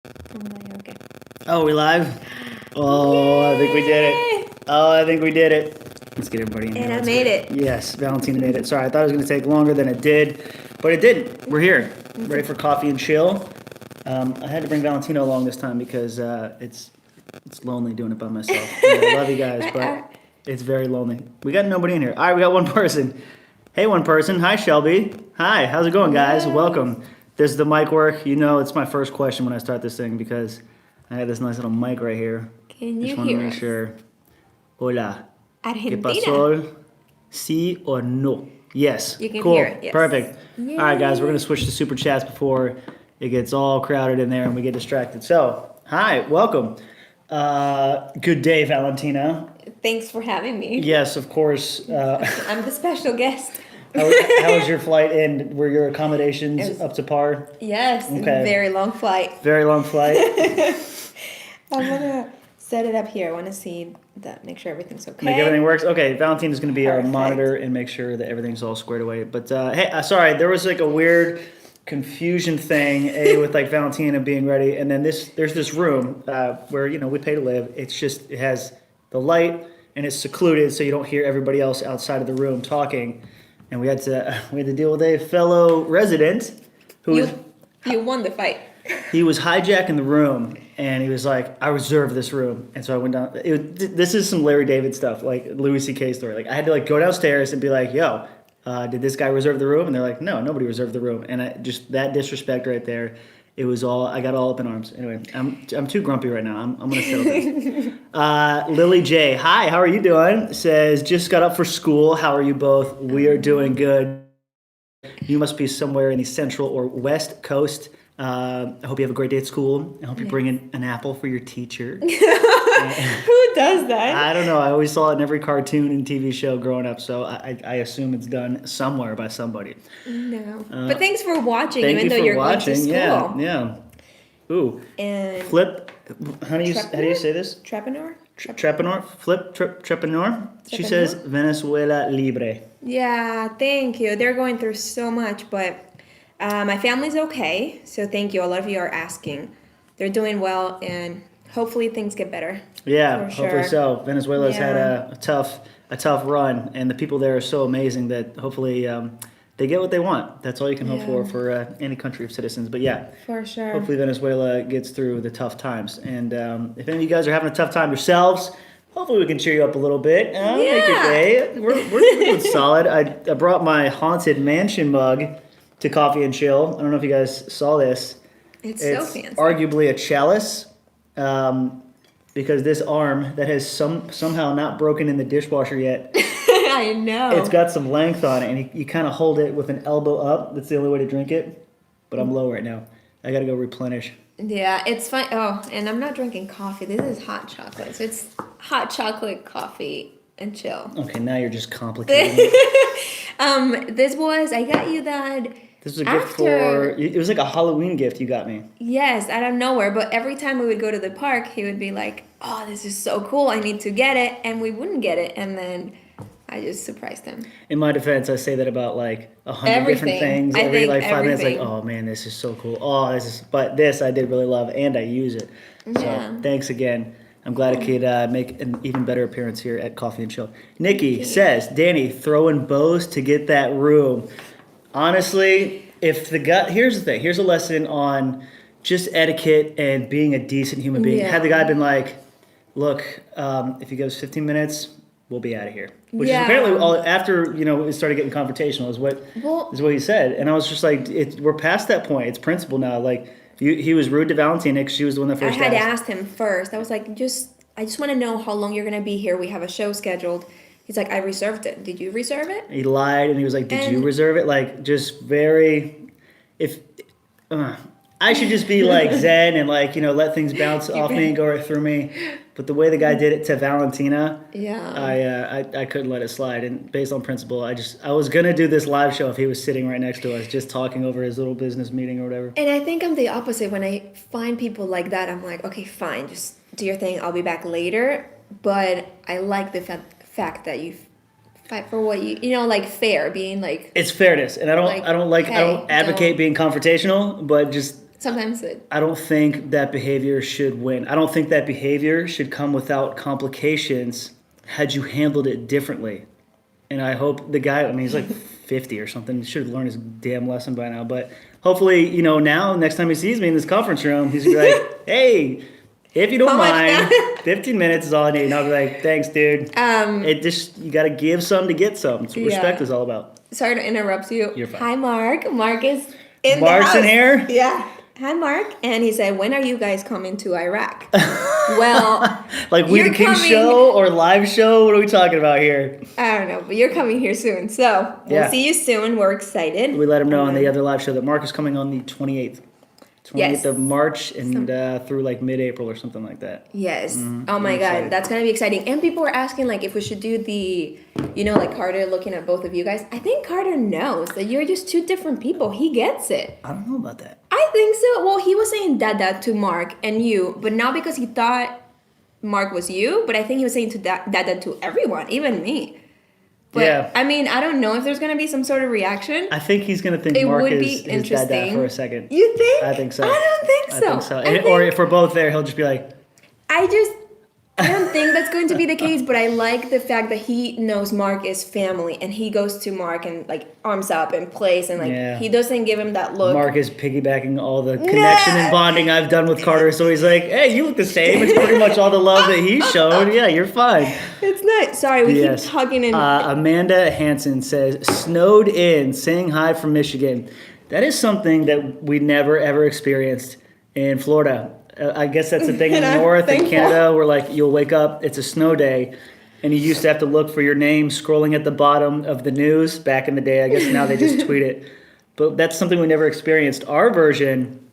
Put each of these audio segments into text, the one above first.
Okay. Oh, we live? Oh, I think we did it. Oh, I think we did it. Let's get everybody in here. And I Let's made get it. Yes, Valentina made it. Sorry, I thought it was going to take longer than it did, but it didn't. We're here, ready for coffee and chill. I had to bring Valentina along this time because it's lonely doing it by myself. And I love you guys, but it's very lonely. We got nobody in here. All right, we got one person. Hey, one person. Hi, Shelby. Hi, how's it going, guys? Hello. Welcome. Does the mic work? You know, it's my first question when I start this thing because I have this nice little mic right here. Can you Just want to hear make us? sure. Hola. ¿Qué Argentina. pasó? Sí or no? Yes. You can cool. hear it, yes. Perfect. Yay. All right, guys, we're going to switch to super chats before it gets all crowded in there and we get distracted. So, hi, welcome. Good day, Valentina. Thanks for having me. Yes, of course. I'm the special guest. How was your flight in? Were your accommodations up to par? Yes. Okay. Very long flight. Very long flight. I want to set it up here. I want to see that, make sure everything's okay. Make everything works. Okay, Valentina's going to be our Perfect. monitor and make sure that everything's all squared away. But hey, sorry, there was like a weird confusion thing with like Valentina being ready, and then there's this room where we pay to live. It has the light and it's secluded, so you don't hear everybody else outside of the room talking. And we had to deal with a fellow resident who You won the fight. he was hijacking the room, and he was like, "I reserved this room," and so I went down. This is some Larry David stuff, like Louis C.K. story. Like I had to like go downstairs and be like, "Yo, did this guy reserve the room?" And they're like, "No, nobody reserved the room." And just that disrespect right there. It was all I got all up in arms. Anyway, I'm too grumpy right now. I'm gonna settle down. Lily J, hi, how are you doing? Says just got up for school. How are you both? We are doing good. You must be somewhere in the central or west coast. I hope you have a great day at school. I hope you bring in an apple for your teacher. Who does that? I don't know. I always saw it in every cartoon and TV show growing up, so I assume it's done somewhere by somebody. No. But thanks for watching, Thank even you though for you're watching. going to school. Yeah. Ooh. And Flip. How do you say this? Trepanor? Trepanor. Flip. Trepanor. She says Venezuela libre. Yeah, thank you. They're going through so much, but my family's okay. So thank you. A lot of you are asking. They're doing well, and hopefully things get better. Yeah, For hopefully sure. so. Venezuela's had Yeah. a tough run, and the people there are so amazing that hopefully they get what they want. That's all you can hope Yeah. for any country of citizens. But yeah, For sure. hopefully Venezuela gets through the tough times. And if any of you guys are having a tough time yourselves, hopefully we can cheer you up a little bit. Make your Yeah. day. We're doing solid. I brought my Haunted Mansion mug to Coffee and Chill. I don't know if you guys saw this. It's so fancy. Arguably a chalice, because this arm that has somehow not broken in the dishwasher yet. I know. It's got some length on it, and you kind of hold it with an elbow up. That's the only way to drink it. But I'm low right now. I gotta go replenish. Yeah, it's fine. Oh, and I'm not drinking coffee. This is hot chocolate. So it's hot chocolate, coffee, and chill. Okay, now you're just complicating it. This was, I got you that. This was a gift for. It was like a Halloween gift you got me. Yes, out of nowhere. But every time we would go to the park, he would be like, "Oh, this is so cool! I need to get it," and we wouldn't get it, and then I just surprised him. In my defense, I say that about like 100 different Everything. things. I Every think like 5 minutes, like, everything. oh man, this is so cool. Oh, but this I did really love, and I use it. So Yeah. thanks again. I'm glad I could make an even better appearance here at Coffee and Chill. Nikki says, Danny, throwing bows to get that room. Honestly, if the guy, here's the thing. Here's a lesson on just etiquette and being a decent human being. Yeah. Had the guy been like, look, if you give us 15 minutes, we'll be out of here. Which is Yeah. apparently all after it started getting confrontational is what he said. And I was just like, we're past that point. It's principle now. Like he was rude to Valentina because she was the one that I first had asked. asked him first. I was like, I just want to know how long you're gonna be here. We have a show scheduled. He's like, I reserved it. Did you reserve it? He lied and he was like, did you And- reserve it? Like just very, if I should just be like zen and like let things bounce off me and go right through me. But the way the guy did it to Valentina, Yeah. I couldn't let it slide. And based on principle, I was gonna do this live show if he was sitting right next to us, just talking over his little business meeting or whatever. And I think I'm the opposite. When I find people like that, I'm like, okay, fine, just do your thing. I'll be back later. But I like the fact that you fight for what like fair, being like. It's fairness, and I don't Hey, advocate being confrontational, but just Sometimes it. I don't think that behavior should win. I don't think that behavior should come without complications had you handled it differently. And I hope the guy, I mean, he's like 50 or something, should have learned his damn lesson by now. But hopefully, you know, now, next time he sees me in this conference room, he's going to be like, hey, if you don't mind, 15 minutes is all I need. And I'll be like, thanks, dude. It just, you got to give some to get some. That's what respect is all about. Sorry to interrupt you. You're fine. Hi, Mark. Mark is in Mark's the house. in here? Yeah. Hi, Mark. And he said, when are you guys coming to Iraq? Well, like We the King show or live show? What are we talking about here? I don't know, but you're coming here soon. So we'll see you soon. We're excited. We let him know on the other live show that Mark is coming on the 28th. 28th of March and through like mid-April or something like that. Yes. Mm-hmm. Oh my God. That's going to be exciting. And people were asking like if we should do the, you know, like Carter looking at both of you guys. I think Carter knows that you're just two different people. He gets it. I don't know about that. I think so. Well, he was saying dada to Mark and you, but not because he thought Mark was you, but I think he was saying to dada to everyone, even me. But, I mean, I don't know if there's going to be some sort of reaction. I think he's going to think Mark is his dada for a second. You think? I think so. I don't think so. I think so. Or if we're both there, he'll just be like... I don't think that's going to be the case, but I like the fact that he knows Mark is family, and he goes to Mark and, like, arms up and plays, and, like, he doesn't give him that look. Mark is piggybacking all the connection and bonding I've done with Carter, so he's like, hey, you look the same. It's pretty much all the love that he showed. Yeah, you're fine. It's nice. Sorry, we keep talking. Amanda Hansen says, snowed in, saying hi from Michigan. That is something that we never, ever experienced in Florida. I guess that's the thing in the north in Canada where like you'll wake up, it's a snow day, and you used to have to look for your name scrolling at the bottom of the news back in the day. I guess now they just tweet it. But that's something we never experienced. Our version,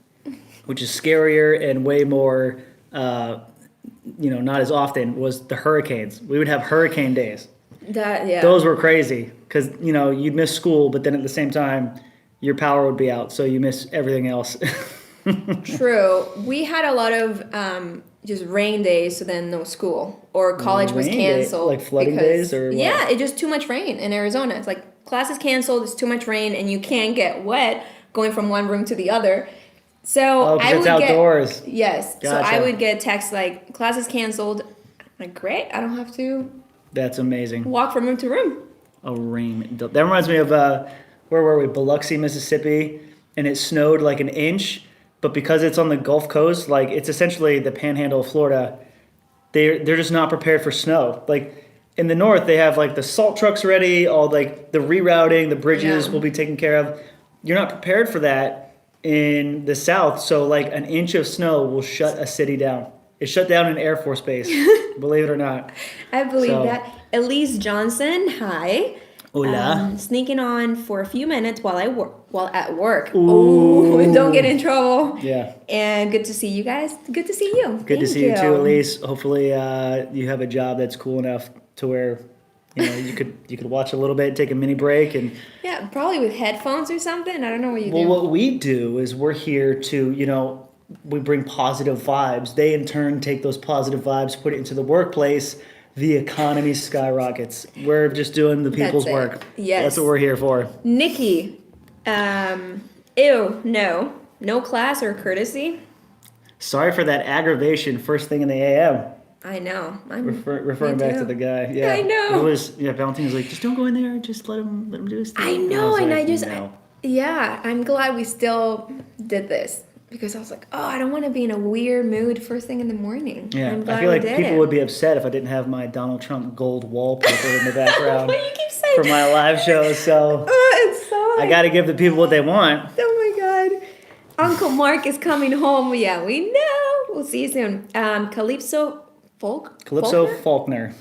which is scarier and way more, not as often, was the hurricanes. We would have hurricane days. Those were crazy because, you'd miss school, but then at the same time, your power would be out, so you miss everything else. True. We had a lot of just rain days, so then no school. Or college was canceled. Like flooding days or what? Yeah, it's just too much rain in Arizona. It's like class is canceled, it's too much rain, and you can't get wet going from one room to the other. So I would outdoors. Yes. Gotcha. So I would get texts like, class is canceled. I'm like, great, I don't have to That's amazing. Walk from room to room. That reminds me of, where were we? Biloxi, Mississippi, and it snowed like an inch. But because it's on the Gulf Coast, like it's essentially the panhandle of Florida, they're just not prepared for snow. Like in the north, they have like the salt trucks ready, all like the rerouting, the bridges will be taken care of. You're not prepared for that in the south. So like an inch of snow will shut a city down. It shut down an Air Force base, believe it or not. I believe that. Elise Johnson, hi. Hola. Sneaking on for a few minutes while at work. Ooh, don't get in trouble. Yeah. And good to see you guys. Good to see you. Good to see you too, Elise. Hopefully, you have a job that's cool enough to where you could watch a little bit, take a mini break, and probably with headphones or something. I don't know what you do. Well, what we do is we're here to we bring positive vibes. They in turn take those positive vibes, put it into the workplace. The economy skyrockets. We're just doing the people's work. Yes. That's what we're here for. Nikki, no class or courtesy. Sorry for that aggravation first thing in the AM. I know. I'm referring back to the guy. Yeah. I know. It was, Valentine was like, just don't go in there. Just let him do his thing. I know. And like, I'm glad we still did this. Because I was like, I don't want to be in a weird mood first thing in the morning. Yeah, I feel like people would be upset if I didn't have my Donald Trump gold wallpaper in the background what you keep saying? For my live show. So I got to give the people what they want. Oh my God. Uncle Mark is coming home. Yeah, we know. We'll see you soon. Calypso Faulkner.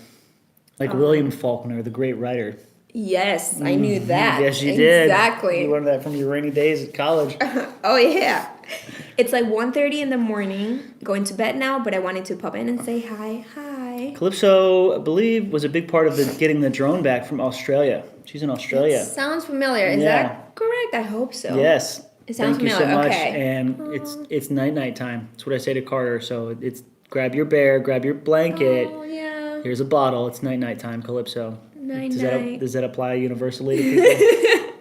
Like William Faulkner, the great writer. Yes, I knew that. Yes, you did. Exactly. You learned that from your rainy days at college. Oh, yeah. It's like 1:30 in the morning, going to bed now, but I wanted to pop in and say hi. Calypso, I believe, was a big part of getting the drone back from Australia. She's in Australia. That sounds familiar. Is that correct? I hope so. Yes. It sounds familiar. Thank you so much. Okay. And it's night time. That's what I say to Carter. So it's grab your bear, grab your blanket. Oh, yeah. Here's a bottle. It's night time, Calypso. Night. Does that apply universally to people?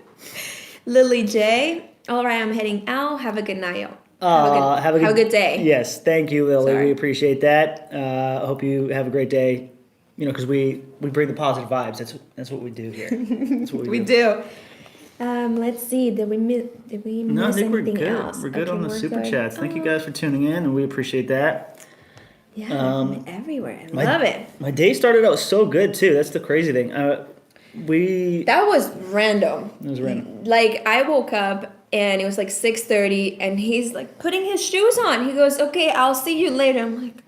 Lily J. All right, I'm heading out. Have a good night. Have a good day. Yes, thank you, Lily. Sorry. We appreciate that. I hope you have a great day. You know, because we bring the positive vibes. That's what we do here. That's what We do. Let's see. Did we miss No, I think we're anything good. else? We're good Okay, on the we're super good. chats. Thank you guys for tuning in, and we appreciate that. Yeah, from everywhere. I love it. My day started out so good too. That's the crazy thing. That was random. It was random. Like I woke up and it was like 6:30, and he's like putting his shoes on. He goes, "Okay, I'll see you later." I'm like,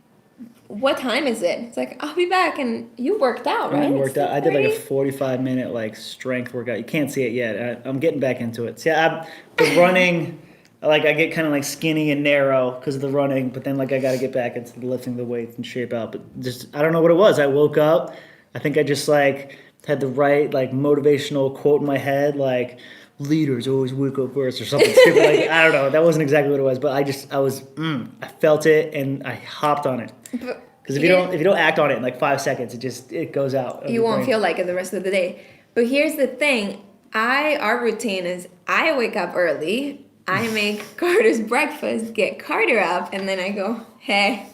"What time is it?" It's like, "I'll be back." And you worked out, right? I worked out. I did like a 6:30? 45-minute like strength workout. You can't see it yet. I'm getting back into it. See, the running. Like I get kind of like skinny and narrow because of the running, but then like I got to get back into the lifting the weights and shape out. But just I don't know what it was. I woke up. I think I just like had the right like motivational quote in my head, like leaders always wake up first or something stupid. Like I don't know. That wasn't exactly what it was, but I felt it and I hopped on it. Because if you don't act on it in like 5 seconds, it goes out. You won't feel like it the rest of the day. But here's the thing. Our routine is I wake up early. I make Carter's breakfast, get Carter up, and then I go, "Hey,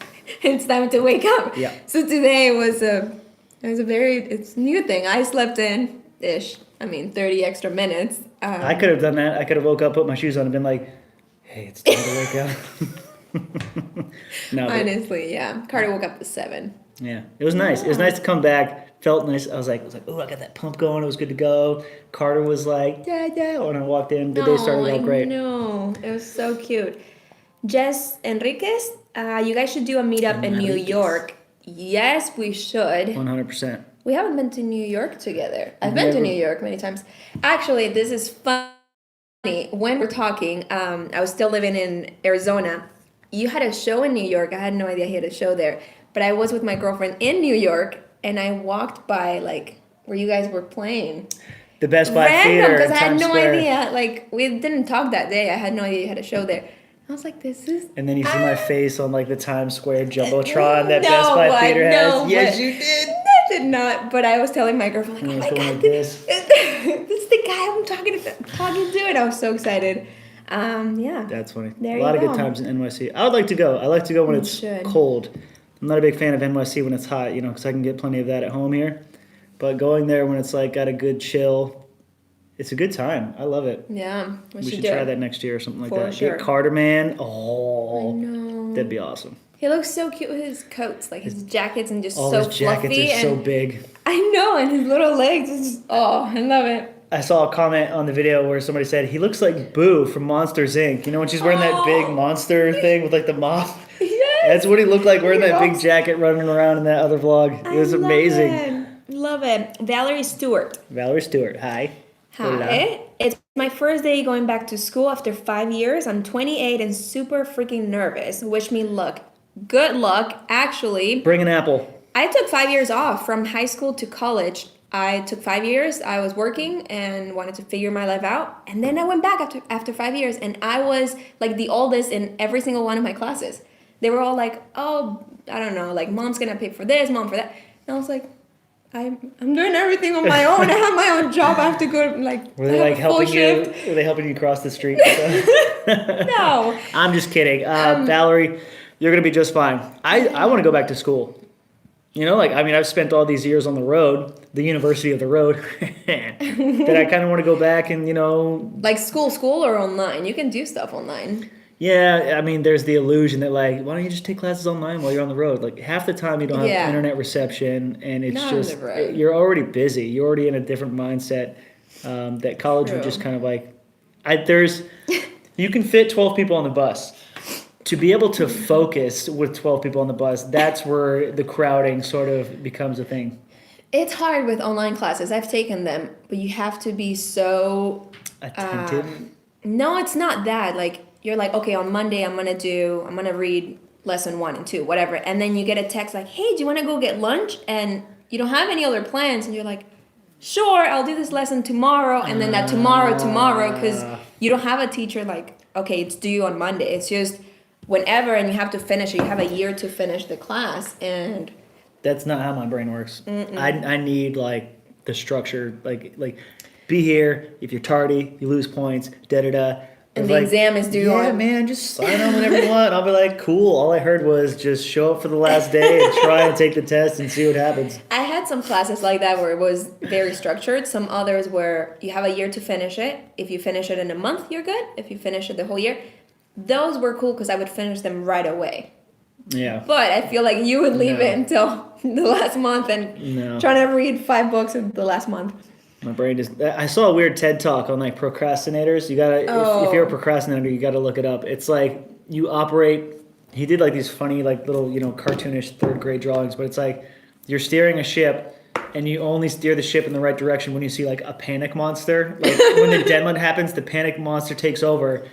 it's time to wake up." Yeah. So today was a it's a new thing. I slept in ish. 30 extra minutes. I could have done that. I could have woke up, put my shoes on, and been like, "Hey, it's time to wake up." No, honestly, yeah. Carter woke up at 7. Yeah, it was nice. It was nice to come back. Felt nice. I was like, "Oh, I got that pump going. It was good to go." Carter was like, "Yeah." When I walked in, the day started out great. No, it was so cute. Jess Enriquez, you guys should do a meetup in New York. Yes, we should. 100%. We haven't been to New York together. I've been to New York many times. Actually, this is funny. When we're talking, I was still living in Arizona. You had a show in New York. I had no idea he had a show there. But I was with my girlfriend in New York, and I walked by, like, where you guys were playing. The Best Buy Theater Because I had no Square. idea. Like, we didn't talk that day. I had no idea you had a show there. I was like, this is... And then you see my face on, like, the Times Square Jumbotron that Best Buy Theater has. Yes, you did. I did not. But I was telling my girlfriend, like, oh my God, this is the guy I'm talking to. And I was so excited. Yeah. That's funny. There a lot you of go. good times in NYC. I would like to go. I like to go when it's cold. I'm not a big fan of NYC when it's hot, because I can get plenty of that at home here. But going there when it's like got a good chill, it's a good time. I love it. Yeah, we should try that next year or something like that. Sure. Get Carter Man. Oh, I know. That'd be awesome. He looks so cute with his coats, like his jackets and just all so his jackets fluffy are so big. I know, and his little legs. I love it. I saw a comment on the video where somebody said he looks like Boo from Monsters Inc. You know when she's wearing that big monster thing with like the moth. Yes. That's what he looked like wearing that big jacket running around in that other vlog. It was amazing. Love it. Valerie Stewart. Valerie Stewart. Hi. Hi. Hola. It's my first day going back to school after 5 years. I'm 28 and super freaking nervous. Wish me luck. Good luck, actually. Bring an apple. I took 5 years off from high school to college. I took 5 years. I was working and wanted to figure my life out. And then I went back after 5 years, and I was like the oldest in every single one of my classes. They were all like, "Oh, I don't know, like mom's gonna pay for this, mom for that." And I was like, I'm doing everything on my own. I have my own job. I have to go like. Were they like helping you? Were they helping you cross the street? No. I'm just kidding, Valerie. You're gonna be just fine. I want to go back to school. I've spent all these years on the road, the University of the Road, that I kind of want to go back and Like school or online. You can do stuff online. Yeah, there's the illusion that why don't you just take classes online while you're on the road? Like half the time you don't have internet reception, and it's just you're already busy. You're already in a different mindset. That college would just kind of you can fit 12 people on the bus. To be able to focus with 12 people on the bus, that's where the crowding sort of becomes a thing. It's hard with online classes. I've taken them, but you have to be so attentive. No, it's not that. Like you're like, okay, on Monday I'm gonna read lesson 1 and 2, whatever, and then you get a text like, hey, do you want to go get lunch? And you don't have any other plans, and you're like, sure, I'll do this lesson tomorrow, and then that tomorrow, because you don't have a teacher like, okay, it's due on Monday. It's just whenever, and you have to finish it. You have a year to finish the class, and that's not how my brain works. I need like the structure, like be here. If you're tardy, you lose points. And the exam is due on. Yeah, man, just sign on whenever you want. I'll be like, cool. All I heard was just show up for the last day and try and take the test and see what happens. I had some classes like that where it was very structured. Some others where you have a year to finish it. If you finish it in a month, you're good. If you finish it the whole year. Those were cool because I would finish them right away. Yeah. But I feel like you would leave it until the last month and try to read 5 books in the last month. My brain just... I saw a weird TED Talk on like procrastinators. You gotta... If you're a procrastinator, you gotta look it up. It's like you operate... He did like these funny like little, cartoonish 3rd grade drawings, but it's like you're steering a ship and you only steer the ship in the right direction when you see like a panic monster. Like when the deadline happens, the panic monster takes over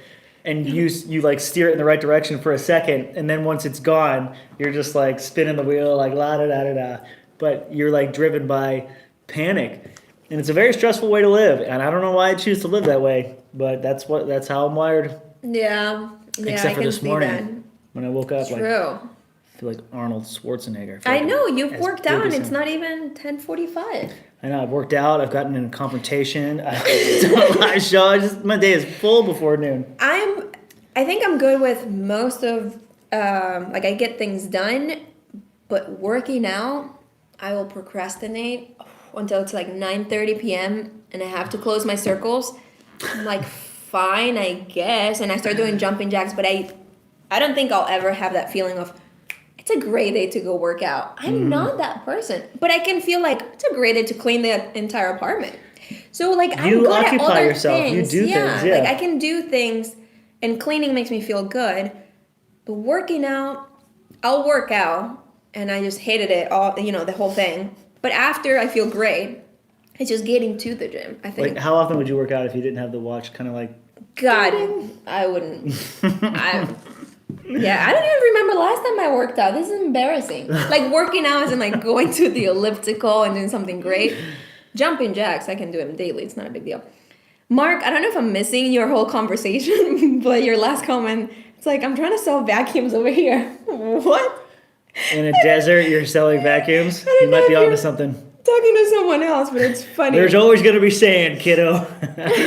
and you like steer it in the right direction for a second, and then once it's gone, you're just like spinning the wheel like la da da da da. But you're like driven by panic. And it's a very stressful way to live, and I don't know why I choose to live that way, but that's how I'm wired. Yeah, except for this morning when I woke up. True. Like, I feel like Arnold Schwarzenegger. I know you've worked out, and it's not even 10:45. I know I've worked out. I've gotten in a confrontation. I've done a live show. My day is full before noon. I think I'm good with most of like I get things done, but working out, I will procrastinate until it's like 9:30 p.m. and I have to close my circles. I'm like, fine, I guess. And I start doing jumping jacks, but I don't think I'll ever have that feeling of, it's a great day to go work out. I'm not that person. But I can feel like, it's a great day to clean the entire apartment. So like, I'm good at other yourself. things. You do things, yeah. Like I can do things, and cleaning makes me feel good. But working out, I'll work out, and I just hated it all, the whole thing. But after, I feel great. It's just getting to the gym, I think. Like, how often would you work out if you didn't have the watch kind of like... God, I wouldn't. I don't even remember last time I worked out. This is embarrassing. Like, working out isn't like going to the elliptical and doing something great. Jumping jacks, I can do them daily. It's not a big deal. Mark, I don't know if I'm missing your whole conversation, but your last comment, it's like, I'm trying to sell vacuums over here. What? In a desert, you're selling vacuums? You might be onto something. Talking to someone else, but it's funny. There's always going to be sand, kiddo.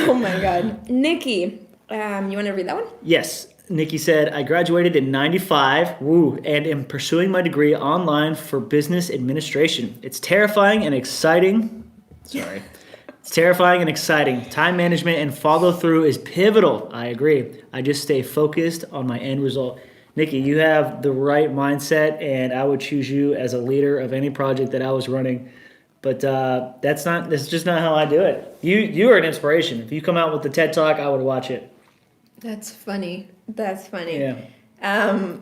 Oh my God. Nikki, you want to read that one? Yes. Nikki said, I graduated in 95, and am pursuing my degree online for business administration. It's terrifying and exciting. It's terrifying and exciting. Time management and follow through is pivotal. I agree. I just stay focused on my end result. Nikki, you have the right mindset, and I would choose you as a leader of any project that I was running. But that's just not how I do it. You are an inspiration. If you come out with the TED Talk, I would watch it. That's funny. Yeah.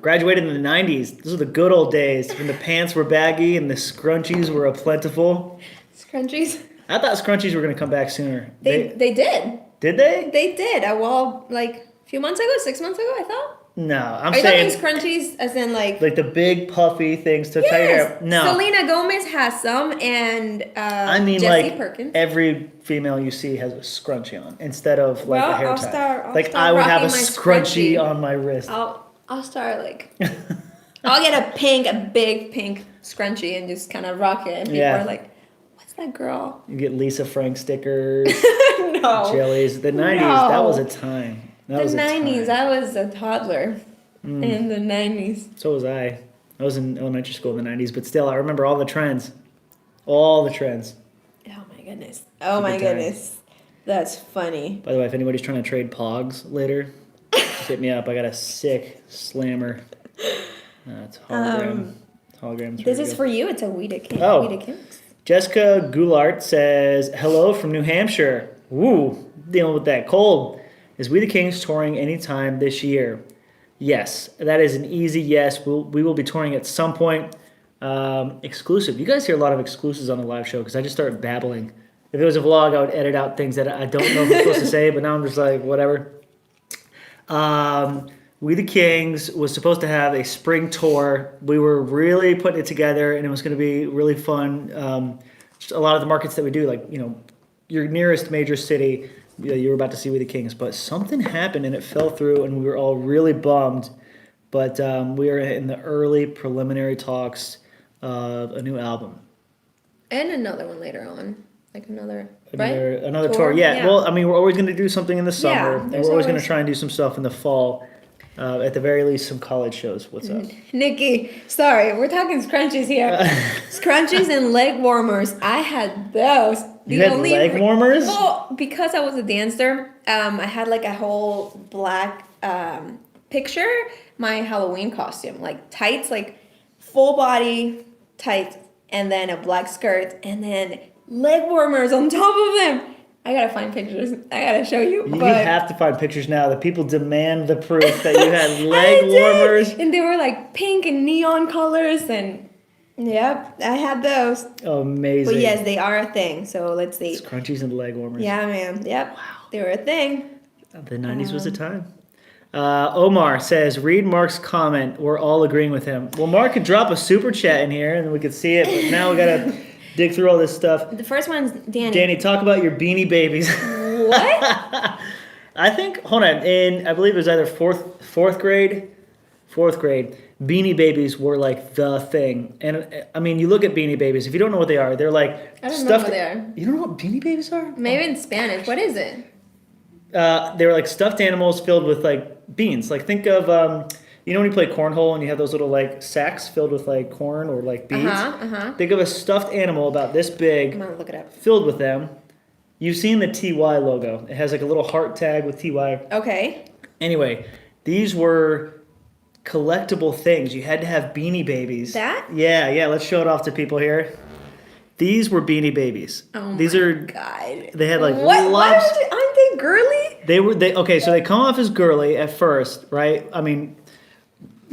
Graduated in the 90s. Those are the good old days when the pants were baggy and the scrunchies were plentiful. Scrunchies? I thought scrunchies were going to come back sooner. They did. Did they? They did. Like a few months ago, 6 months ago, I thought. No, I'm saying... saying... Are you talking scrunchies as in like... Like the big puffy things to tie your hair? No. Selena Gomez has some, and I mean, Jessie like, Perkins. Every female you see has a scrunchie on instead of like a hair I'll tie. start I would have a scrunchie on my wrist. I'll start like... I'll get a big pink scrunchie and just kind of rock it. And people are like, what's that girl? You get Lisa Frank stickers. No. Jellies. The 90s, that was a time. The 90s, I was a toddler in the 90s. So was I. I was in elementary school in the 90s, but still, I remember all the trends. All the trends. Oh, my goodness. That's funny. By the way, if anybody's trying to trade Pogs later, just hit me up. I got a sick slammer. It's hologram. Holograms. This is for you. It's a Weeda King. Oh. Weeda Kings. Jessica Goulart says, hello from New Hampshire. Woo, dealing with that cold. Is We the Kings touring anytime this year? Yes, that is an easy yes. We will be touring at some point. Exclusive. You guys hear a lot of exclusives on the live show because I just start babbling. If it was a vlog, I would edit out things that I don't know if I'm supposed to say, but now I'm just like, whatever. We the Kings was supposed to have a spring tour. We were really putting it together, and it was going to be really fun. Just a lot of the markets that we do, like, your nearest major city, you were about to see We the Kings, but something happened and it fell through, and we were all really bummed. But we are in the early preliminary talks of a new album. And another one later on. Like another... another tour. Yeah. Well, I mean, we're always going to do something in the summer, and we're always going to try and do some stuff in the fall. At the very least, some college shows. What's up? Nikki, sorry, we're talking scrunchies here. Scrunchies and leg warmers. I had those. You had leg warmers? Well, because I was a dancer, I had like a whole black picture, my Halloween costume. Like tights, like full body tights, and then a black skirt, and then leg warmers on top of them. I gotta find pictures. I gotta show you. You have to find pictures now. The people demand the proof that you had leg warmers. And they were like pink and neon colors, and yep, I had those. Amazing. But yes, they are a thing. So let's see. Scrunchies and leg warmers. Yeah, man. Yep. Wow. They were a thing. The 90s was a time. Omar says, read Mark's comment. We're all agreeing with him. Well, Mark could drop a super chat in here, and we could see it. But now we gotta dig through all this stuff. The first one's Danny. Danny, talk about your Beanie Babies. What? I think, hold on, I believe it was either fourth grade, Beanie Babies were like the thing. And I mean, you look at Beanie Babies, if you don't know what they are, they're like I don't know what they are. You don't know what Beanie Babies are? Maybe in Spanish. What is it? They're like stuffed animals filled with like beans. Like think of, you know when you play cornhole and you have those little like sacks filled with like corn or like beads? Think of a stuffed animal about this big. I'm gonna look it up. Filled with them. You've seen the TY logo. It has like a little heart tag with TY. Okay. Anyway, these were collectible things. You had to have Beanie Babies. That? Yeah. Let's show it off to people here. These were Beanie Babies. Oh these my are God. They had like what? lots. Aren't they girly? Okay, so they come off as girly at first, right? I mean,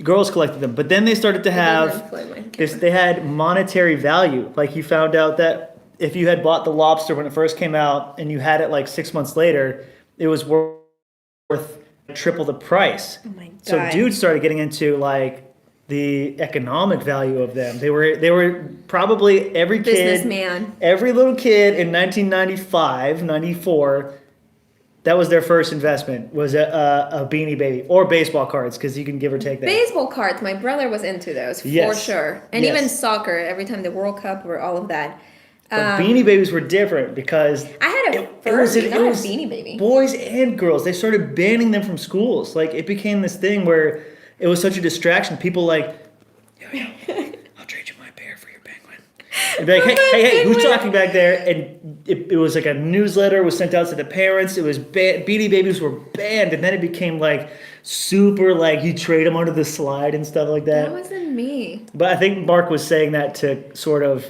girls collected them, but then they started to have this. They had monetary value. Like you found out that if you had bought the lobster when it first came out and you had it like 6 months later, it was worth triple the price. Oh my God. So dudes started getting into like the economic value of them. They were probably every kid, businessman, every little kid in 1995, 94. That was their first investment, was a Beanie Baby or baseball cards, because you can give or take that. Baseball cards, my brother was into those, for sure. And even soccer, every time the World Cup or all of that. But Beanie Babies were different because I had a Beanie Baby. Boys and girls, they started banning them from schools. Like, it became this thing where it was such a distraction. People like, yo, I'll trade you my bear for your penguin. They'd be like, hey, who's talking back there? And it was like a newsletter was sent out to the parents. It was Beanie Babies were banned, and then it became like super like you trade them under the slide and stuff like that. That wasn't me. But I think Mark was saying that to sort of,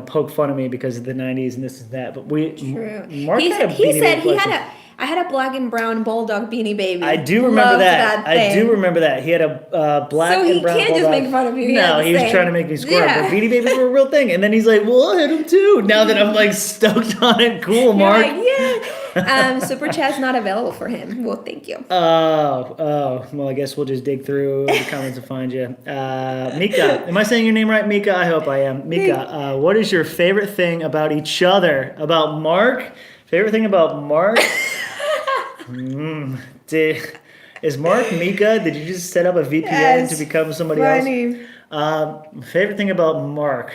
poke fun of me because of the 90s and this and that. But True. Mark he had a said I had a black and brown bulldog Beanie Baby. I do remember that. I do remember that. He had a black and brown bulldog. So he can't just make fun of you. No, he was trying to make me squirm. Yeah. But Beanie Babies were a real thing. And then he's like, well, I had them too. Now that I'm like stoked on it. Cool, Mark. You're like, yeah. Super Chat's not available for him. Well, thank you. Oh. Well, I guess we'll just dig through the comments to find you. Mika. Am I saying your name right, Mika? I hope I am. Mika, what is your favorite thing about each other? About Mark? Favorite thing about Mark? Is Mark Mika? Did you just set up a VPN to become somebody else? Favorite thing about Mark?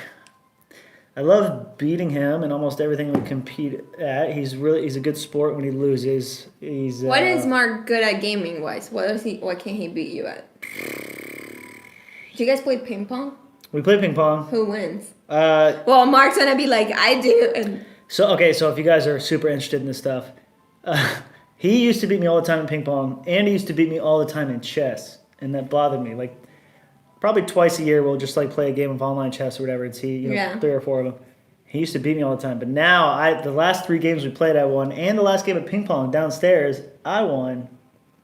I love beating him in almost everything we compete at. He's a good sport when he loses. What is Mark good at gaming wise? What can he beat you at? Do you guys play ping pong? We play ping pong. Who wins? Well, Mark's gonna be like, I do. And so if you guys are super interested in this stuff, he used to beat me all the time in ping pong, and he used to beat me all the time in chess, and that bothered me. Like, probably twice a year we'll just like play a game of online chess or whatever and see 3 or 4 of them. He used to beat me all the time, but now the last 3 games we played I won, and the last game of ping pong downstairs I won.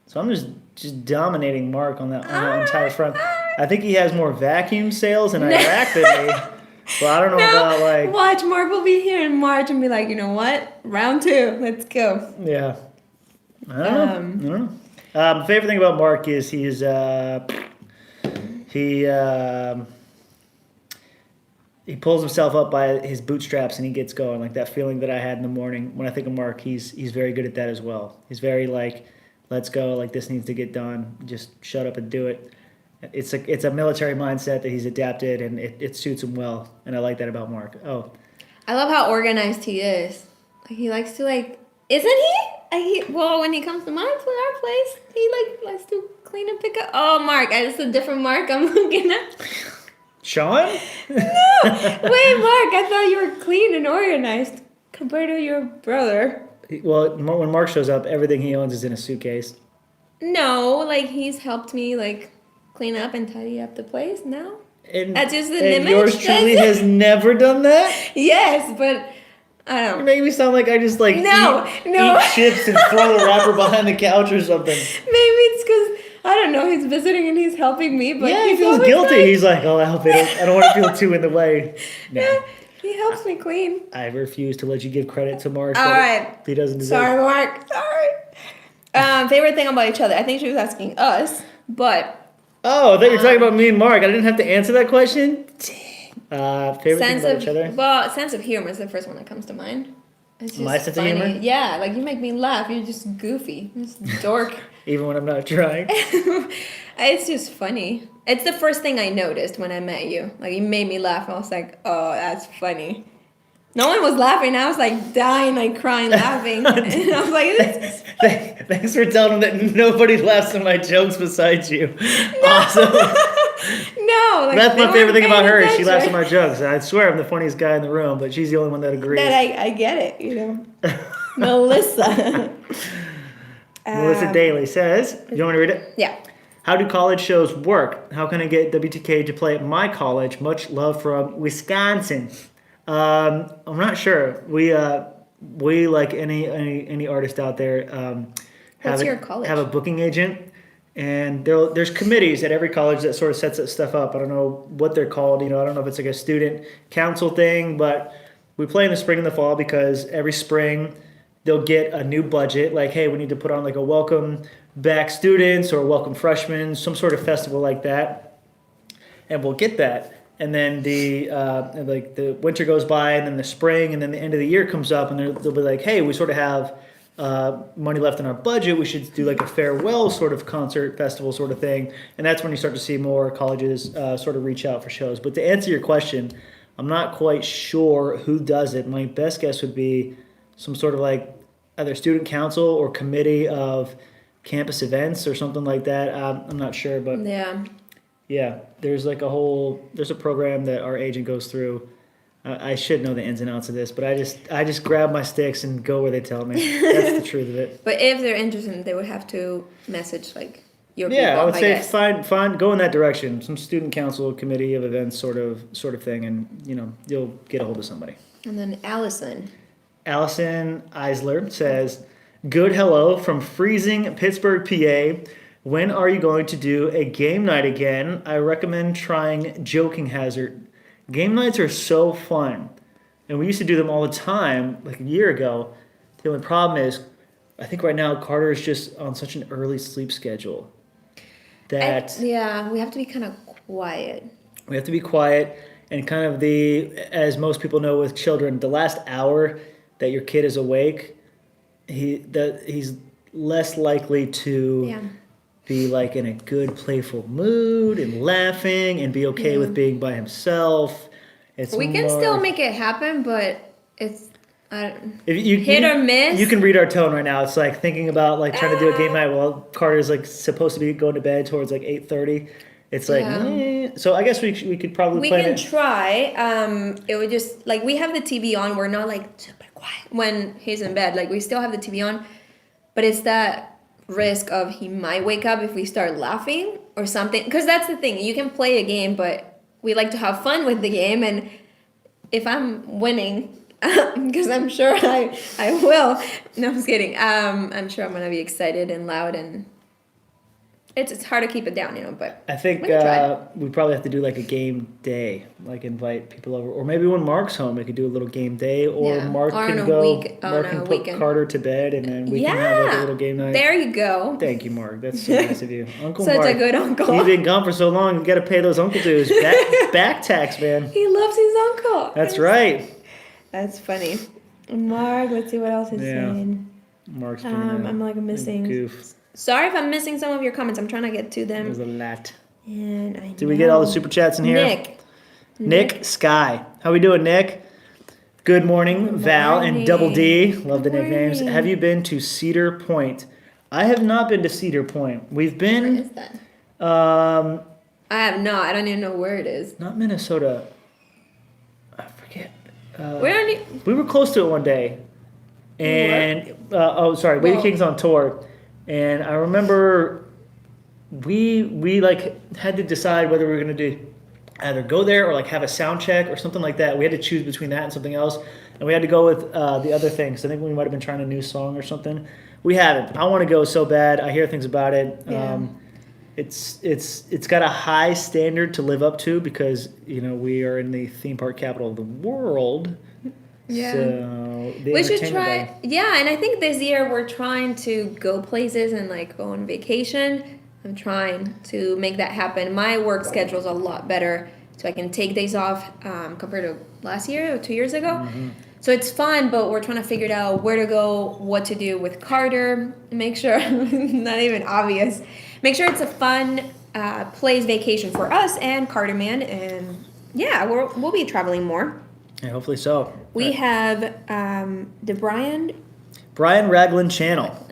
So I'm just dominating Mark on that entire front. I think he has more vacuum sales in Iraq than me. Well, I don't know about like. Watch, Mark will be here in March and be like, you know what? Round 2, let's go. Yeah. I don't know. Favorite thing about Mark is he pulls himself up by his bootstraps and he gets going. Like that feeling that I had in the morning when I think of Mark, he's very good at that as well. He's very like, let's go. Like this needs to get done. Just shut up and do it. It's a military mindset that he's adapted, and it suits him well, and I like that about Mark. Oh, I love how organized he is. Like, he likes to, like... Isn't he? Well, when he comes to our place, he, like, likes to clean and pick up... Oh, Mark. It's a different Mark I'm looking at. Sean? No! Wait, Mark. I thought you were clean and organized compared to your brother. Well, when Mark shows up, everything he owns is in a suitcase. No, like, he's helped me, like, clean up and tidy up the place. No? And, That's just an and image? yours truly has never done that? Yes, but... I don't You make me sound like I just like eat chips and throw the wrapper behind the couch or something. Maybe it's because, I don't know, he's visiting and he's helping me. But yeah, he feels guilty. Like, he's like, oh, I hope I don't want to feel too in the way. No. Yeah, he helps me clean. I refuse to let you give credit to Mark. All right. He doesn't deserve. Sorry, Mark. Sorry. Favorite thing about each other. I think she was asking us, but... Oh, I thought you were talking about me and Mark. I didn't have to answer that question? Dang. Favorite thing about each other? Well, sense of humor is the first one that comes to mind. It's just my sense funny. of humor? Yeah, like you make me laugh. You're just goofy. You're just dork. Even when I'm not trying. It's just funny. It's the first thing I noticed when I met you. Like, you made me laugh. I was like, oh, that's funny. No one was laughing. I was like dying, like crying, laughing. And I was like, this is thanks for telling them that nobody laughs at my jokes besides you. No. Awesome. No, like, that's my favorite thing about her. Is she laughs at my jokes. I swear I'm the funniest guy in the room, but she's the only one that agrees. That I get it, you know. Melissa. Melissa Daly says, you want me to read it? Yeah. How do college shows work? How can I get WTK to play at my college? Much love from Wisconsin. I'm not sure. We like any artist out there. What's your college? Have a booking agent. And there's committees at every college that sort of sets that stuff up. I don't know what they're called. You know, I don't know if it's like a student council thing, but we play in the spring and the fall because every spring they'll get a new budget. Like, hey, we need to put on like a welcome back students or welcome freshmen, some sort of festival like that, and we'll get that. And then the winter goes by, and then the spring, and then the end of the year comes up, and they'll be like, hey, we sort of have money left in our budget. We should do like a farewell sort of concert festival sort of thing. And that's when you start to see more colleges sort of reach out for shows. But to answer your question, I'm not quite sure who does it. My best guess would be some sort of like either student council or committee of campus events or something like that. I'm not sure, but yeah, there's like there's a program that our agent goes through. I should know the ins and outs of this, but I just grab my sticks and go where they tell me. That's the truth of it. But if they're interested, they would have to message like your people. Yeah, I would say guess. find go in that direction. Some student council committee of events sort of thing, and you'll get a hold of somebody. And then Allison Eisler says, "Good hello from freezing Pittsburgh, PA. When are you going to do a game night again? I recommend trying Joking Hazard. Game nights are so fun. And we used to do them all the time, like a year ago. The only problem is, I think right now Carter is just on such an early sleep schedule that... we have to be kind of quiet. We have to be quiet, and kind of as most people know with children, the last hour that your kid is awake, he's less likely to... be like in a good playful mood and laughing and be okay with being by himself. We can still make it happen, but it's you hit or miss. You can read our tone right now. It's like thinking about like trying to do a game night while Carter's like supposed to be going to bed towards like 8:30. It's like so I guess we could probably we can try. It would just like we have the TV on. We're not like super quiet when he's in bed. Like we still have the TV on, but it's that risk of he might wake up if we start laughing or something, because that's the thing, you can play a game but we like to have fun with the game, and if I'm winning because I'm sure I will, no, I'm just kidding, I'm sure I'm gonna be excited and loud, and it's hard to keep it down, but I think we probably have to do like a game day, like invite people over, or maybe when Mark's home we could do a little game day, or Mark can put weekend. Carter to bed, and then we can have like a little game night. There you go. Thank you, Mark. That's so nice of you. Uncle Such Mark. a good uncle. He's been gone for so long, you gotta pay those uncle dues. Back tax, man. He loves his uncle. That's right. That's funny. Mark, let's see what else he's saying. Mark's being I'm like missing goof. Sorry if I'm missing some of your comments. I'm trying to get to them. There's a lot. And Did we get all the super chats in here? Nick Sky. How we doing, Nick? Good morning, Val and Double D. Love the Good nicknames. morning. Have you been to Cedar Point? I have not been to Cedar Point. We've been. Where is that? I have not. I don't even know where it is. Not Minnesota. I forget. Where are you? We were close to it one day. And, We the Kings on tour. And I remember we like had to decide whether we were going to do either go there or like have a sound check or something like that. We had to choose between that and something else. And we had to go with the other things. I think we might have been trying a new song or something. We haven't. I want to go so bad. I hear things about it. Yeah. It's got a high standard to live up to because, you know, we are in the theme park capital of the world. Yeah. So we should try. Yeah, and I think this year we're trying to go places and like go on vacation. I'm trying to make that happen. My work schedule is a lot better, so I can take days off compared to last year or 2 years ago. Mm-hmm. So it's fun, but we're trying to figure out where to go, what to do with Carter. Make sure, not even obvious. Make sure it's a fun place vacation for us and Carter Man, and yeah, we'll be traveling more. Yeah, hopefully so. We have the Brian Ragland channel.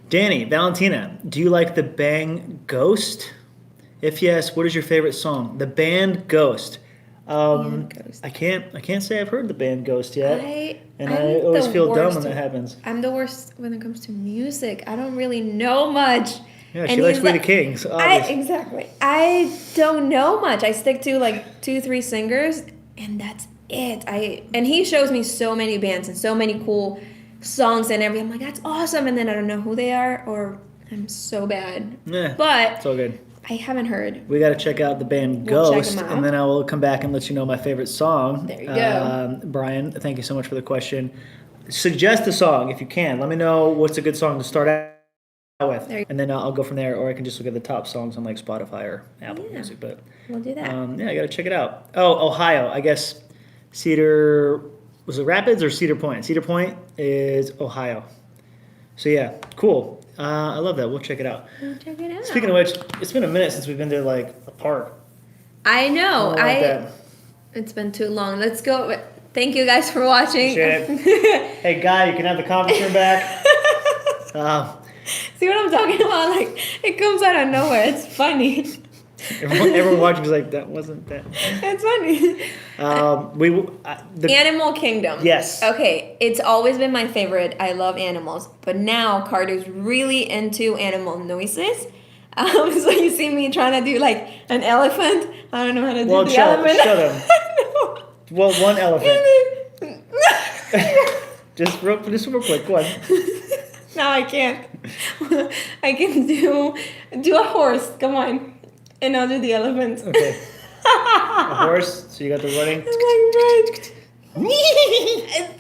Danny, Valentina, do you like the band Ghost? If yes, what is your favorite song? The band Ghost. Ghost. I can't say I've heard the band Ghost yet. I always the feel dumb worst when that happens. I'm the worst when it comes to music. I don't really know much. Yeah, she likes We the Kings. Exactly. I don't know much. I stick to like 2-3 singers, and that's it. And he shows me so many bands and so many cool songs and everything. I'm like, that's awesome, and then I don't know who they are, or I'm so bad. Yeah, but it's all good. I haven't heard. We got to check out the band Ghost, and then I will come back and let you know my favorite song. There you go. Brian, thank you so much for the question. Suggest a song if you can. Let me know what's a good song to start out with, and then I'll go from there, or I can just look at the top songs on like Spotify or Apple Music. But we'll do that. I got to check it out. Oh, Ohio. I guess Cedar. Was it Rapids or Cedar Point? Cedar Point is Ohio. So yeah, cool. I love that. We'll check it out. Speaking of which, it's been a minute since we've been to like a park. I know. It's been too long. Let's go. Thank you guys for watching. Hey, Guy, you can have the conference room back. See what I'm talking about? Like, it comes out of nowhere. It's funny. Everyone watching is like, that wasn't that. It's funny. Animal Kingdom. Yes. Okay, it's always been my favorite. I love animals, but now Carter's really into animal noises. So you see me trying to do like an elephant. I don't know how to do the elephant. Show them. Well, one elephant. just real quick. Go on. No, I can't. I can do a horse. Come on. And I'll do the elephant. Okay. A horse, so you got the running.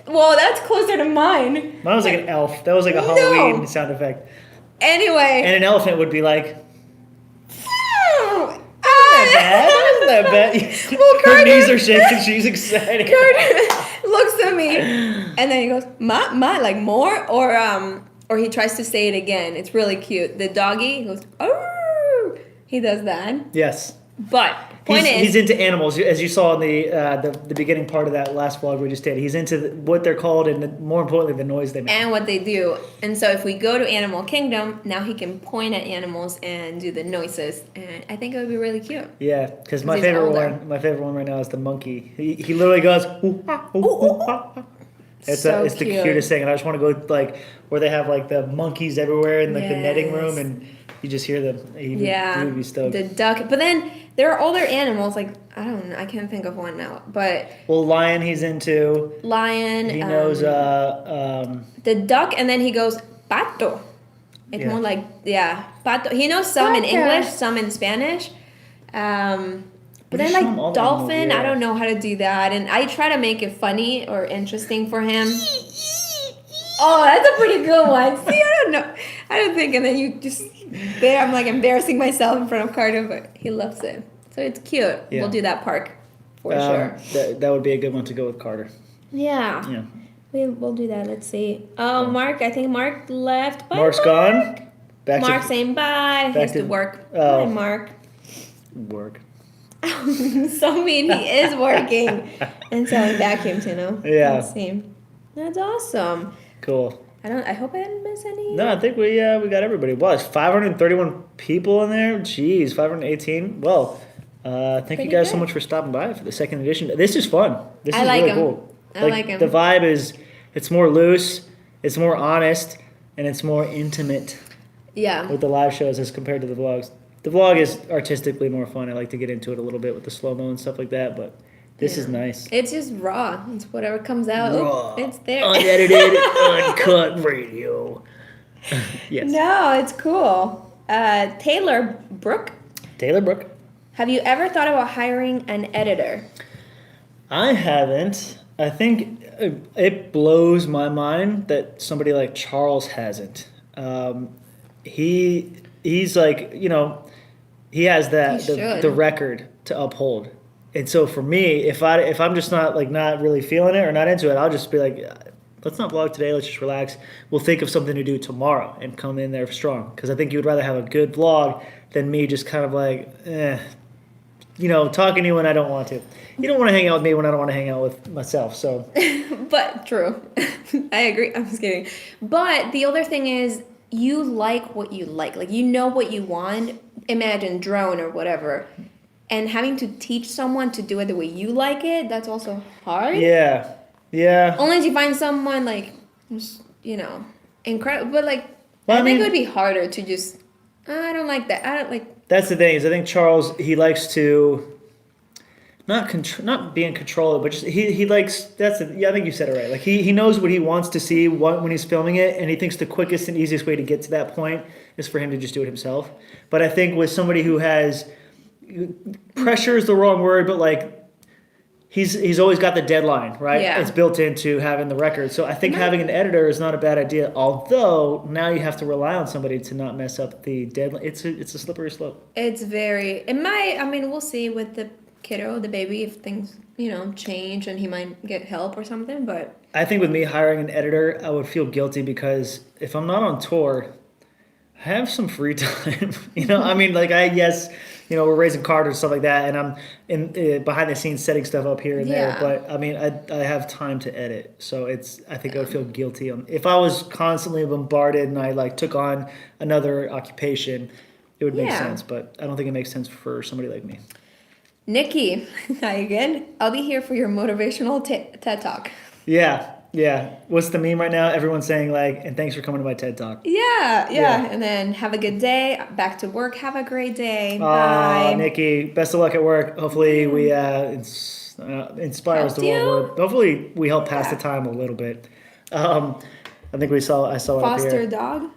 Well, that's closer to mine. Mine was like an elf. That was like a Halloween sound effect. Anyway. And an elephant would be like... That wasn't that bad. Well, Carter, her knees are shaking. She's excited. Carter looks at me, and then he goes, "Ma, like more," or he tries to say it again. It's really cute. The doggy, he goes, "Oh." He does that. Yes. But he's into animals, as you saw in the beginning part of that last vlog we just did. He's into what they're called and more importantly the noise they make. And what they do. And so if we go to Animal Kingdom, now he can point at animals and do the noises. And I think it would be really cute. Yeah, because my favorite one right now is the monkey. He literally goes, ooh, ah, ooh, ooh, ah. It's the cutest thing. And I just want to go like where they have like the monkeys everywhere in like the netting room and you just hear them. He would be stoked. The duck. But then there are other animals, like, I don't know, I can't think of one now. But lion he's into. Lion. He knows the duck, and then he goes, pato. It's more like, pato. He knows some in English, some in Spanish. But then like dolphin, I don't know how to do that. And I try to make it funny or interesting for him. Oh, that's a pretty good one. See, I don't know. I don't think, and then you just I'm like embarrassing myself in front of Carter, but he loves it. So it's cute. Yeah. We'll do that park for sure. That would be a good one to go with Carter. Yeah. We'll do that. Let's see. Mark, I think Mark left. Bye, Mark's gone. Mark saying bye. He has to work. Bye, Mark. Work. So mean, he is working and selling vacuums, Yeah. Let's see. That's awesome. Cool. I hope I didn't miss any. No, I think we got everybody. Well, it's 531 people in there. Jeez, 518. Well, thank you guys so much for stopping by for the second edition. This is fun. This is really cool. I like him. The vibe is, it's more loose, it's more honest, and it's more intimate. Yeah. With the live shows as compared to the vlogs. The vlog is artistically more fun. I like to get into it a little bit with the slow-mo and stuff like that, but this is nice. It's just raw. It's whatever comes out. Raw. It's there. Unedited, uncut radio. Yes. No, it's cool. Taylor Brooke. Taylor Brooke. Have you ever thought about hiring an editor? I haven't. I think it blows my mind that somebody like Charles hasn't. He's like, he has the record to uphold. And so for me, if I'm just not really feeling it or not into it, I'll just be like, let's not vlog today. Let's just relax. We'll think of something to do tomorrow and come in there strong. Because I think you would rather have a good vlog than me just kind of talking to you when I don't want to. You don't want to hang out with me when I don't want to hang out with myself. So, but true, I agree. I'm just kidding. But the other thing is, you like what you like. Like, you know what you want. Imagine drone or whatever. And having to teach someone to do it the way you like it, that's also hard. Yeah. Unless you find someone, incredible. But, I think it would be harder to just, I don't like that. I don't like. That's the thing, is I think Charles, he likes to not be in control, but just he likes, I think you said it right. Like, he knows what he wants to see when he's filming it, and he thinks the quickest and easiest way to get to that point is for him to just do it himself. But I think with somebody who has, pressure is the wrong word, but he's always got the deadline, right? Yeah. It's built into having the record. So I think having an editor is not a bad idea, although now you have to rely on somebody to not mess up the deadline. It's a slippery slope. It's very, we'll see with the kiddo, the baby, if things, change and he might get help or something, but. I think with me hiring an editor, I would feel guilty because if I'm not on tour, I have some free time. We're raising cards and stuff like that, and I'm in behind the scenes setting stuff up here and there. But I have time to edit, so I think I would feel guilty if I was constantly bombarded and I took on another occupation. It would make sense, but I don't think it makes sense for somebody like me. Nikki, hi again. I'll be here for your motivational TED Talk. Yeah. What's the meme right now? Everyone's saying and thanks for coming to my TED Talk. Yeah. And then have a good day. Back to work. Have a great day. Bye. Nikki, best of luck at work. Hopefully we inspire us the wrong word. Hopefully we help pass the time a little bit. I think I saw it Foster up here. dog.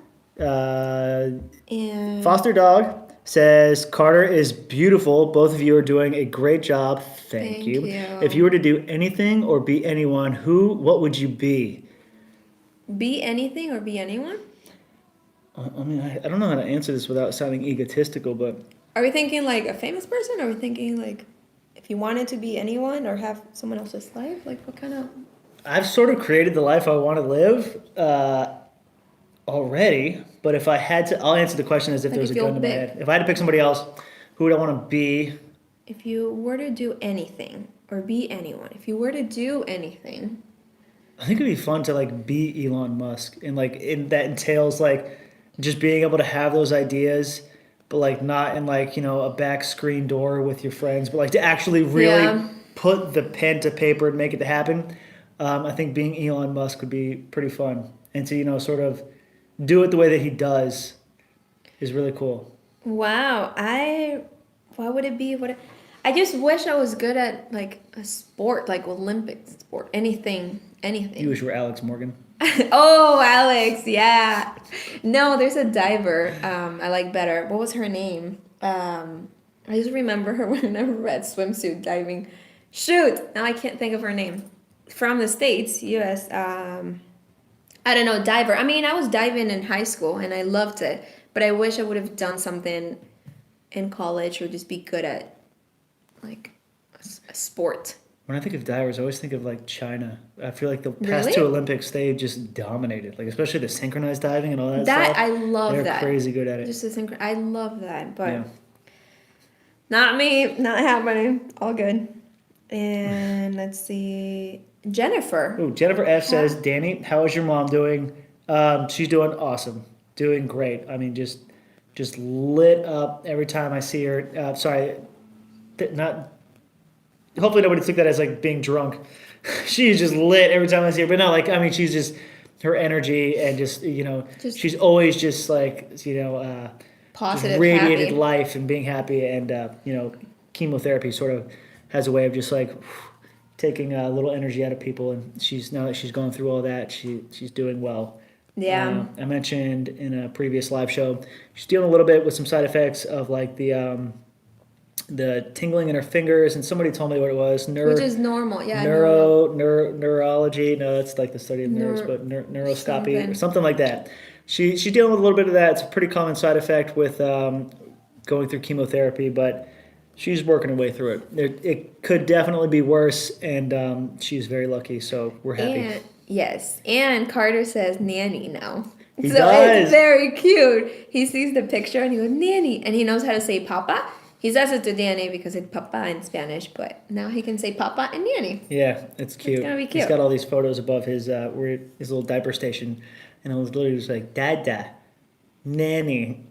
Foster dog says, Carter is beautiful. Both of you are doing a great job. Thank you. If you were to do anything or be anyone, what would you be? Be anything or be anyone? I don't know how to answer this without sounding egotistical, but... Are we thinking a famous person? Or are we thinking if you wanted to be anyone or have someone else's life? What kind of... I've sort of created the life I want to live already, but if I had to... I'll answer the question as if there was a gun to my head. If I had to pick somebody else, who would I want to be? If you were to do anything or be anyone, if you were to do anything... I think it'd be fun to be Elon Musk, and that entails just being able to have those ideas, but not in a back screen door with your friends, but to actually really put the pen to paper and make it happen. I think being Elon Musk would be pretty fun, and to sort of do it the way that he does is really cool. Wow, what would it be? I just wish I was good at a sport, Olympic sport, anything. You wish you were Alex Morgan. Oh, Alex, yeah. No, there's a diver I like better. What was her name? I just remember her wearing a red swimsuit diving. Shoot, now I can't think of her name. From the States, U.S. I don't know, diver. I was diving in high school and I loved it, but I wish I would have done something in college or just be good at a sport. When I think of divers, I always think of China. I feel like the past two Olympics, they just dominated. Especially the synchronized diving and all that stuff. I love that. They're crazy good at it. Just I love that, but Not me. Not happening. All good. And let's see. Jennifer. Ooh, Jennifer F says, Danny, how is your mom doing? She's doing awesome. Doing great. I mean, just lit up every time I see her. Sorry, not. Hopefully nobody took that as like being drunk. She's just lit every time I see her. But no, like, I mean, she's just, her energy and just, she's always just like, positive, just radiated happy life and being happy. And, chemotherapy sort of has a way of just like taking a little energy out of people. And now that she's going through all that, she's doing well. Yeah. I mentioned in a previous live show, she's dealing a little bit with some side effects of like the tingling in her fingers, and somebody told me what it was. Which is normal, yeah. Neurology. No, that's like the study of nerves, but neuroscopy or something like that. She's dealing with a little bit of that. It's a pretty common side effect with going through chemotherapy, but she's working her way through it. It could definitely be worse, and she's very lucky, so we're happy. Yes, and Carter says nanny now. He does. It's very cute. He sees the picture and he goes, nanny, and he knows how to say papa. He says it to Danny because it's papa in Spanish, but now he can say papa and nanny. Yeah, it's cute. It's gonna be cute. He's got all these photos above his little diaper station, and it was literally just like dada, nanny,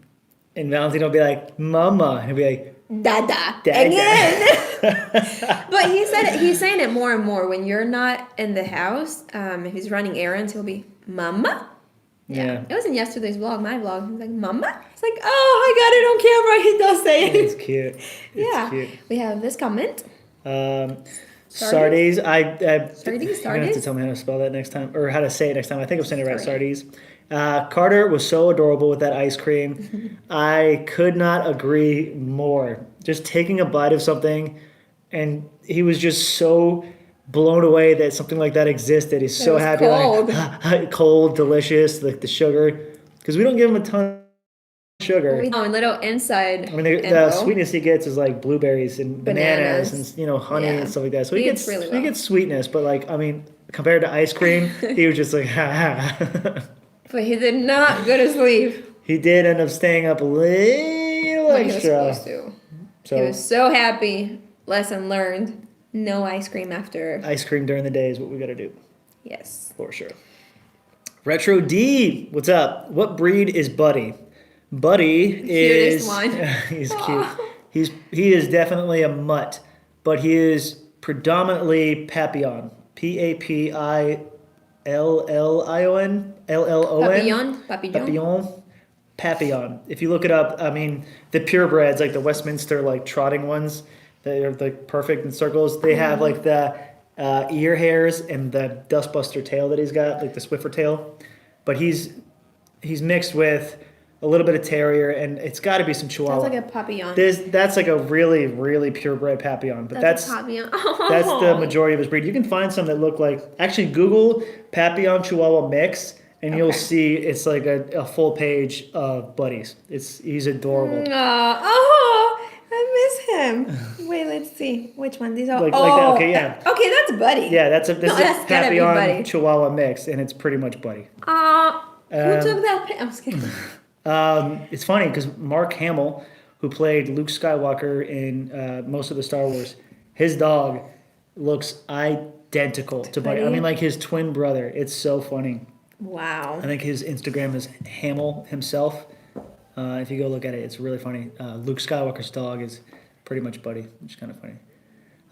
and Valentine will be like mama, and he'll be like dada again. But he's saying it more and more when you're not in the house. If he's running errands, he'll be mama. Yeah. It wasn't yesterday's vlog, my vlog. He was like, mama? It's like, oh, I got it on camera. He does say it. It's cute. It's cute. We have this comment. Sardies. Sardies? You're going to have to tell me how to spell that next time, or how to say it next time. I think I'm saying it right. Sardies. Carter was so adorable with that ice cream. I could not agree more. Just taking a bite of something, and he was just so blown away that something like that existed. He's so happy. Cold. Like, cold, delicious, like the sugar. Because we don't give him a ton of sugar. A little inside. I mean, the sweetness he gets is like blueberries and bananas and honey and stuff like that. So he gets sweetness, but like, I mean, compared to ice cream, he was just like, But he did not go to sleep. He did end up staying up a little extra. He was supposed to. So, he was so happy. Lesson learned. No ice cream after. Ice cream during the day is what we got to do. Yes. For sure. Retro D, what's up? What breed is Buddy? Buddy is... Cutest one. He's cute. He is definitely a mutt, but he is predominantly Papillon. Papillon. Papillon. If you look it up, I mean, the purebreds, like the Westminster, like trotting ones, they're like perfect in circles. They have like the ear hairs and the dustbuster tail that he's got, like the Swiffer tail. But he's mixed with a little bit of terrier, and it's got to be some Chihuahua. That's like a Papillon. That's like a really, really purebred Papillon. But that's Papillon. That's the majority of his breed. You can find some that look like, actually Google Papillon Chihuahua mix, and you'll see it's like a full page of buddies. He's adorable. I miss him. Wait, let's see. Which one? These are like that. Okay, yeah. Okay, that's Buddy. Yeah, this is a Papillon Chihuahua mix, and it's pretty much Buddy. Who took that? I'm just kidding. It's funny because Mark Hamill, who played Luke Skywalker in most of the Star Wars, his dog looks identical to Buddy. I mean, like his twin brother. It's so funny. Wow. I think his Instagram is Hamill himself. If you go look at it, it's really funny. Luke Skywalker's dog is pretty much Buddy, which is kind of funny.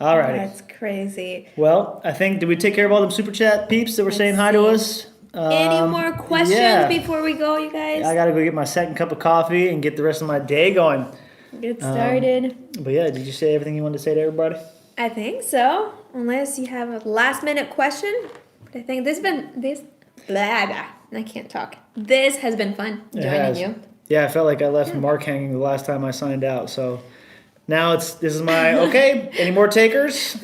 All righty. That's crazy. Well, I think, did we take care of all them super chat peeps that were saying hi to us? Any more questions before we go, you guys? I got to go get my second cup of coffee and get the rest of my day going. Get started. But yeah, did you say everything you wanted to say to everybody? I think so. Unless you have a last minute question. But I think I can't talk. This has been fun joining you. Yeah, I felt like I left Mark hanging the last time I signed out. So now this is my, okay, any more takers?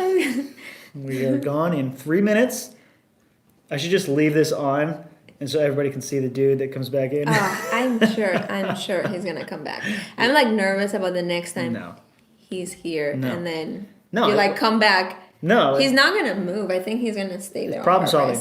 We are gone in 3 minutes. I should just leave this on, and so everybody can see the dude that comes back in. I'm sure he's going to come back. I'm like nervous about the next time he's here. No. And then you like come back. No. He's not going to move. I think he's going to stay there. Problem solving.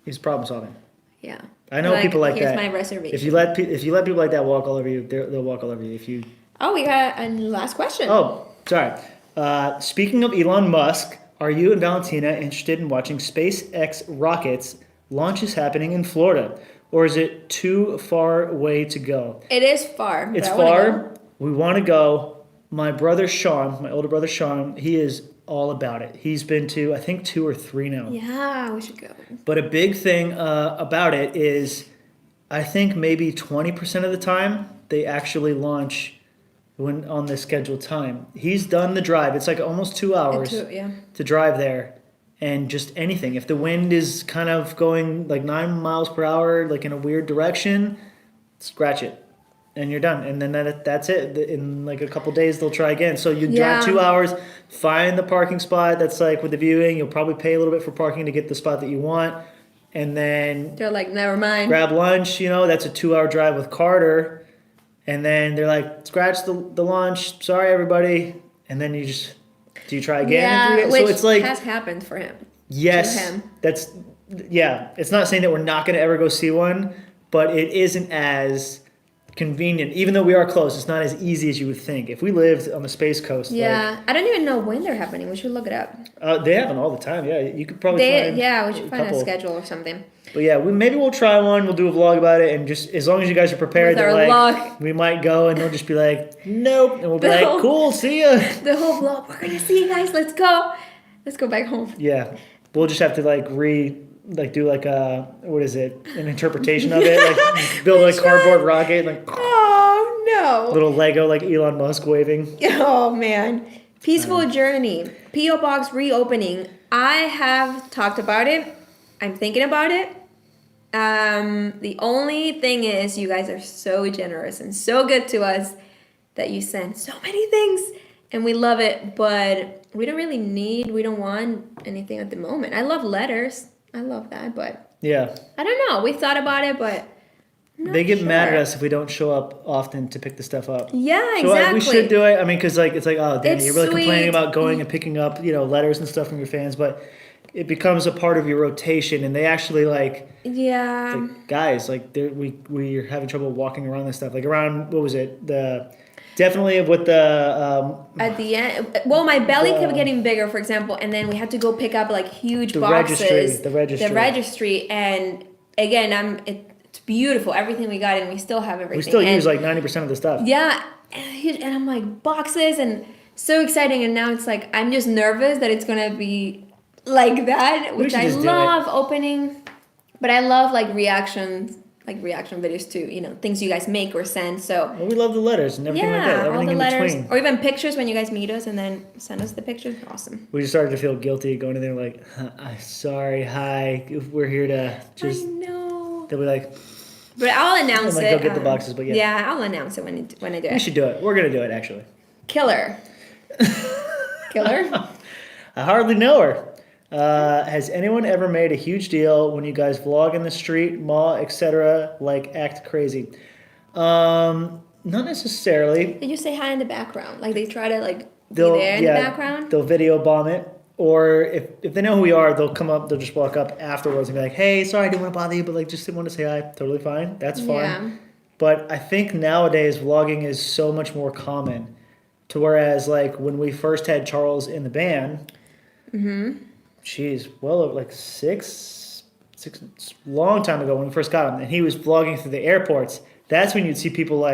He's problem solving. Yeah. I know people like here's that. My reservation. If you let people like that walk all over you, they'll walk all over you. Oh, we got a last question. Oh, Sorry. Speaking of Elon Musk, are you and Valentina interested in watching SpaceX rockets? Launch is happening in Florida. Or is it too far away to go? It is far. It's far. We want to go. My brother Sean, my older brother Sean, he is all about it. He's been to, I think, 2 or 3 now. Yeah, we should go. But a big thing about it is, I think maybe 20% of the time, they actually launch when on the scheduled time. He's done the drive. It's like almost 2 hours to drive there. And just anything. If the wind is kind of going like 9 miles per hour, like in a weird direction, scratch it. And you're done. And then that's it. In like a couple days, they'll try again. So you drive 2 hours, find the parking spot that's like with the viewing. You'll probably pay a little bit for parking to get the spot that you want. And then they're like, never mind. Grab lunch, that's a 2-hour drive with Carter. And then they're like, scratch the launch. Sorry, everybody. And then do you try again? Yeah, which so it's like, has happened for him. Yes. It's not saying that we're not going to ever go see one, but it isn't as convenient. Even though we are close, it's not as easy as you would think. If we lived on the Space Coast. Yeah. I don't even know when they're happening. We should look it up. They happen all the time. Yeah. You could probably find we should find a schedule or something. But yeah, maybe we'll try one. We'll do a vlog about it, and just as long as you guys are prepared, we might go, and they'll just be like, "Nope," and we'll be like, "Cool, see ya." The whole vlog. We're gonna see you guys. Let's go. Let's go back home. Yeah, we'll just have to do like a an interpretation of it, like build a cardboard rocket, like oh no, little Lego like Elon Musk waving. Oh man, peaceful journey. P.O. Box reopening. I have talked about it. I'm thinking about it. The only thing is you guys are so generous and so good to us that you send so many things and we love it, but we don't want anything at the moment. I love letters. I love that, but yeah. I don't know. We thought about it, but they get mad at us if we don't show up often to pick the stuff up. Yeah, so exactly. We should do it. I mean, because it's like, oh, Danny, you're really sweet. Complaining about going and picking up, letters and stuff from your fans, but it becomes a part of your rotation, and they actually guys, we're having trouble walking around this stuff. Like around, what was it? Definitely with the at the end. Well, my belly kept getting bigger, for example, and then we had to go pick up like huge boxes. The registry, and again, it's beautiful everything we got, and we still have everything. We still use like 90% of the stuff. Yeah, and I'm like boxes, and so exciting, and now it's like I'm just nervous that it's gonna be like that, which I love opening, but I love like reaction videos too, things you guys make or send. So we love the letters and everything like that. Everything all the letters, or even pictures when you guys meet us and then send us the pictures. Awesome. We just started to feel guilty going in there like, sorry, hi, we're here to just. I know. They'll be like. But I'll announce it. Go get the boxes, but yeah. Yeah, I'll announce it when I do it. We should do it. We're gonna do it actually. Killer. I hardly know her. Has anyone ever made a huge deal when you guys vlog in the street, mall, etc., like act crazy? Not necessarily. Did you say hi in the background? Like they try to be there in the background? They'll video bomb it. Or if they know who we are, they'll come up, they'll just walk up afterwards and be like, hey, sorry, I didn't want to bother you, but just didn't want to say hi. Totally fine. That's fine. Yeah. But I think nowadays vlogging is so much more common. To whereas when we first had Charles in the band, geez, well, six long time ago when we first got him, and he was vlogging through the airports. That's when you'd see people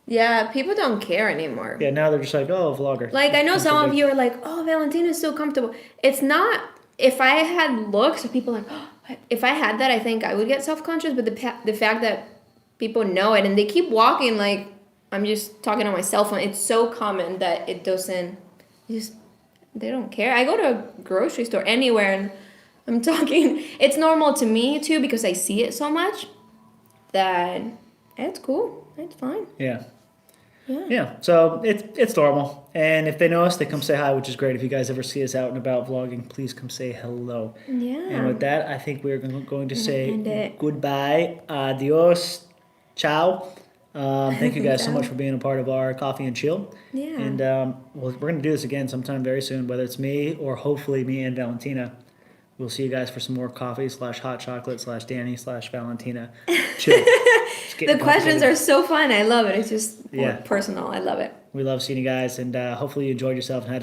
yeah, people don't care anymore. Yeah, now they're just like, oh, vlogger. I know some of you are like, oh, Valentina's so comfortable. It's not. If I had looks, people are like, oh, if I had that, I think I would get self-conscious. But the fact that people know it and they keep walking I'm just talking on my cell phone. It's so common that it doesn't. They don't care. I go to a grocery store anywhere and I'm talking. It's normal to me too because I see it so much that it's cool. It's fine. Yeah. Yeah. So it's normal. And if they know us, they come say hi, which is great. If you guys ever see us out and about vlogging, please come say hello. Yeah. And with that, I think we're going to say goodbye. Adios. Ciao. Thank you guys so much for being a part of our Coffee and Chill. Yeah. And we're going to do this again sometime very soon, whether it's me or hopefully me and Valentina. We'll see you guys for some more coffee /hot chocolate /Danny /Valentina. Chill. The questions are so fun. I love it. It's just personal. I love it. We love seeing you guys, and hopefully you enjoyed yourself and had a